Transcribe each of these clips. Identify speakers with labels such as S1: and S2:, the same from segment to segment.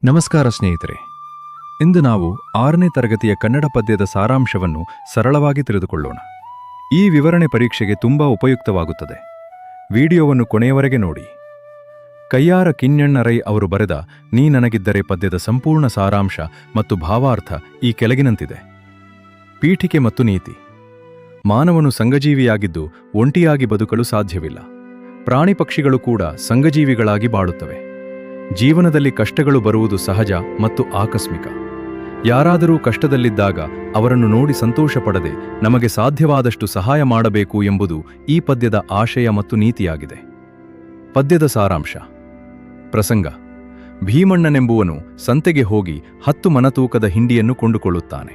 S1: ನಮಸ್ಕಾರ ಸ್ನೇಹಿತರೆ. ಇಂದು ನಾವು 6ನೇ ತರಗತಿಯ ಕನ್ನಡ ಪದ್ಯದ ಸಾರಾಂಶವನ್ನು ಸರಳವಾಗಿ ತಿಳಿದುಕೊಳ್ಳೋಣ. ಈ ವಿವರಣೆ ಪರೀಕ್ಷೆಗೆ ತುಂಬಾ ಉಪಯುಕ್ತವಾಗುತ್ತದೆ. ವಿಡಿಯೋವನ್ನು ಕೊನೆಯವರೆಗೆ ನೋಡಿ. ಕಯ್ಯಾರ ಕಿಞ್ಞಣ್ಣರೈ ಅವರು ಬರೆದ ನೀ ನನಗಿದ್ದರೆ ಪದ್ಯದ ಸಂಪೂರ್ಣ ಸಾರಾಂಶ ಮತ್ತು ಭಾವಾರ್ಥ ಈ ಕೆಳಗಿನಂತಿದೆ. ಪೀಠಿಕೆ ಮತ್ತು ನೀತಿ. ಮಾನವನು ಸಂಘಜೀವಿಯಾಗಿದ್ದು ಒಂಟಿಯಾಗಿ ಬದುಕಲು ಸಾಧ್ಯವಿಲ್ಲ. ಪ್ರಾಣಿ ಪಕ್ಷಿಗಳು ಕೂಡ ಸಂಘಜೀವಿಗಳಾಗಿ ಬಾಳುತ್ತವೆ. ಜೀವನದಲ್ಲಿ ಕಷ್ಟಗಳು ಬರುವುದು ಸಹಜ ಮತ್ತು ಆಕಸ್ಮಿಕ. ಯಾರಾದರೂ ಕಷ್ಟದಲ್ಲಿದ್ದಾಗ ಅವರನ್ನು ನೋಡಿ ಸಂತೋಷ ಪಡದೆ ನಮಗೆ ಸಾಧ್ಯವಾದಷ್ಟು ಸಹಾಯ ಮಾಡಬೇಕು ಎಂಬುದು ಈ ಪದ್ಯದ ಆಶಯ ಮತ್ತು ನೀತಿಯಾಗಿದೆ. ಪದ್ಯದ ಸಾರಾಂಶ. ಪ್ರಸಂಗ: ಭೀಮಣ್ಣನೆಂಬುವನು ಸಂತೆಗೆ ಹೋಗಿ 10 ಮನತೂಕದ ಹಿಂಡಿಯನ್ನು ಕೊಂಡುಕೊಳ್ಳುತ್ತಾನೆ.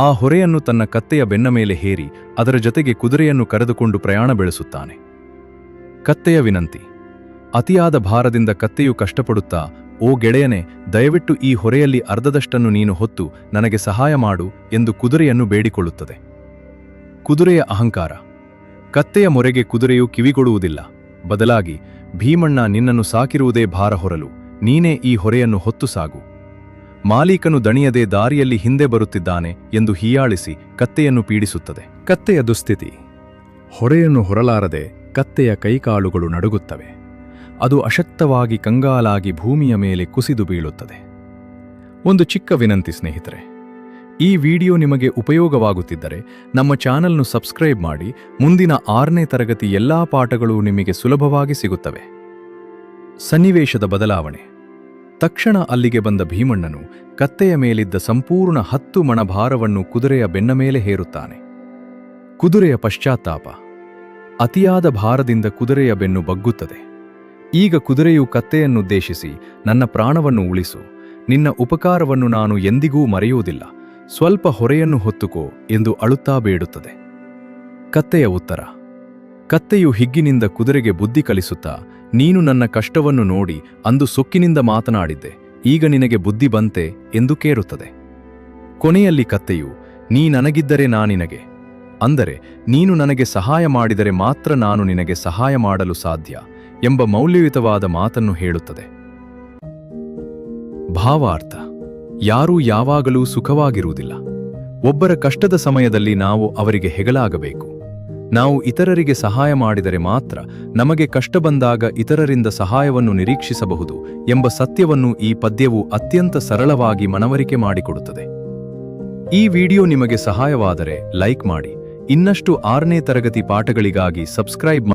S1: ಆ ಹೊರೆಯನ್ನು ತನ್ನ ಕತ್ತೆಯ ಬೆನ್ನ ಮೇಲೆ ಹೇರಿ ಅದರ ಜೊತೆಗೆ ಕುದುರೆಯನ್ನು ಕರೆದುಕೊಂಡು ಪ್ರಯಾಣ ಬೆಳೆಸುತ್ತಾನೆ. ಕತ್ತೆಯ ವಿನಂತಿ. ಅತಿಯಾದ ಭಾರದಿಂದ ಕತ್ತೆಯು ಕಷ್ಟಪಡುತ್ತಾ, ಓ ಗೆಳೆಯನೆ, ದಯವಿಟ್ಟು ಈ ಹೊರೆಯಲ್ಲಿ ಅರ್ಧದಷ್ಟನ್ನು ನೀನು ಹೊತ್ತು ನನಗೆ ಸಹಾಯ ಮಾಡು ಎಂದು ಕುದುರೆಯನ್ನು ಬೇಡಿಕೊಳ್ಳುತ್ತದೆ. ಕುದುರೆಯ ಅಹಂಕಾರ. ಕತ್ತೆಯ ಮೊರೆಗೆ ಕುದುರೆಯು ಕಿವಿಗೊಡುವುದಿಲ್ಲ. ಬದಲಾಗಿ, ಭೀಮಣ್ಣ ನಿನ್ನನ್ನು ಸಾಕಿರುವುದೇ ಭಾರ ಹೊರಲು, ನೀನೇ ಈ ಹೊರೆಯನ್ನು ಹೊತ್ತು ಸಾಗು. ಮಾಲೀಕನು ದಣಿಯದೆ ದಾರಿಯಲ್ಲಿ ಹಿಂದೆ ಬರುತ್ತಿದ್ದಾನೆ ಎಂದು ಹೀಯಾಳಿಸಿ ಕತ್ತೆಯನ್ನು ಪೀಡಿಸುತ್ತದೆ. ಕತ್ತೆಯ ದುಸ್ಥಿತಿ. ಹೊರೆಯನ್ನು ಹೊರಲಾರದೆ ಕತ್ತೆಯ ಕೈಕಾಲುಗಳು ನಡುಗುತ್ತವೆ. ಅದು ಅಶಕ್ತವಾಗಿ ಕಂಗಾಲಾಗಿ ಭೂಮಿಯ ಮೇಲೆ ಕುಸಿದು ಬೀಳುತ್ತದೆ. ಒಂದು ಚಿಕ್ಕ ವಿನಂತಿ ಸ್ನೇಹಿತರೆ, ಈ ವಿಡಿಯೋ ನಿಮಗೆ ಉಪಯೋಗವಾಗುತ್ತಿದ್ದರೆ ನಮ್ಮ ಚಾನಲ್ನು ಸಬ್ಸ್ಕ್ರೈಬ್ ಮಾಡಿ. ಮುಂದಿನ 6ನೇ ತರಗತಿ ಎಲ್ಲಾ ಪಾಠಗಳು ನಿಮಗೆ ಸುಲಭವಾಗಿ ಸಿಗುತ್ತವೆ. ಸನ್ನಿವೇಶದ ಬದಲಾವಣೆ. ತಕ್ಷಣ ಅಲ್ಲಿಗೆ ಬಂದ ಭೀಮಣ್ಣನು ಕತ್ತೆಯ ಮೇಲಿದ್ದ ಸಂಪೂರ್ಣ 10 ಮಣ ಭಾರವನ್ನು ಕುದುರೆಯ ಬೆನ್ನ ಮೇಲೆ ಹೇರುತ್ತಾನೆ. ಕುದುರೆಯ ಪಶ್ಚಾತ್ತಾಪ. ಅತಿಯಾದ ಭಾರದಿಂದ ಕುದುರೆಯ ಬೆನ್ನು ಬಗ್ಗುತ್ತದೆ. ಈಗ ಕುದುರೆಯು ಕತ್ತೆಯನ್ನುದ್ದೇಶಿಸಿ, ನನ್ನ ಪ್ರಾಣವನ್ನು ಉಳಿಸು, ನಿನ್ನ ಉಪಕಾರವನ್ನು ನಾನು ಎಂದಿಗೂ ಮರೆಯುವುದಿಲ್ಲ, ಸ್ವಲ್ಪ ಹೊರೆಯನ್ನು ಹೊತ್ತುಕೋ ಎಂದು ಅಳುತ್ತಾ ಬೇಡುತ್ತದೆ. ಕತ್ತೆಯ ಉತ್ತರ. ಕತ್ತೆಯು ಹಿಗ್ಗಿನಿಂದ ಕುದುರೆಗೆ ಬುದ್ಧಿ ಕಲಿಸುತ್ತಾ, ನೀನು ನನ್ನ ಕಷ್ಟವನ್ನು ನೋಡಿ ಅಂದು ಸೊಕ್ಕಿನಿಂದ ಮಾತನಾಡಿದ್ದೆ, ಈಗ ನಿನಗೆ ಬುದ್ಧಿ ಬಂತೆ ಎಂದು ಕೇರುತ್ತದೆ. ಕೊನೆಯಲ್ಲಿ ಕತ್ತೆಯು, ನೀ ನನಗಿದ್ದರೆ ನಾನಿನಗೆ, ಅಂದರೆ ನೀನು ನನಗೆ ಸಹಾಯ ಮಾಡಿದರೆ ಮಾತ್ರ ನಾನು ನಿನಗೆ ಸಹಾಯ ಮಾಡಲು ಸಾಧ್ಯ ಎಂಬ ಮೌಲ್ಯಯುತವಾದ ಮಾತನ್ನು ಹೇಳುತ್ತದೆ. ಭಾವಾರ್ಥ. ಯಾರೂ ಯಾವಾಗಲೂ ಸುಖವಾಗಿರುವುದಿಲ್ಲ. ಒಬ್ಬರ ಕಷ್ಟದ ಸಮಯದಲ್ಲಿ ನಾವು ಅವರಿಗೆ ಹೆಗಲಾಗಬೇಕು. ನಾವು ಇತರರಿಗೆ ಸಹಾಯ ಮಾಡಿದರೆ ಮಾತ್ರ ನಮಗೆ ಕಷ್ಟ ಬಂದಾಗ ಇತರರಿಂದ ಸಹಾಯವನ್ನು ನಿರೀಕ್ಷಿಸಬಹುದು ಎಂಬ ಸತ್ಯವನ್ನು ಈ ಪದ್ಯವು ಅತ್ಯಂತ ಸರಳವಾಗಿ ಮನವರಿಕೆ ಮಾಡಿಕೊಡುತ್ತದೆ. ಈ ವಿಡಿಯೋ ನಿಮಗೆ ಸಹಾಯವಾದರೆ ಲೈಕ್ ಮಾಡಿ. ಇನ್ನಷ್ಟು 6ನೇ ತರಗತಿ ಪಾಠಗಳಿಗಾಗಿ ಸಬ್ಸ್ಕ್ರೈಬ್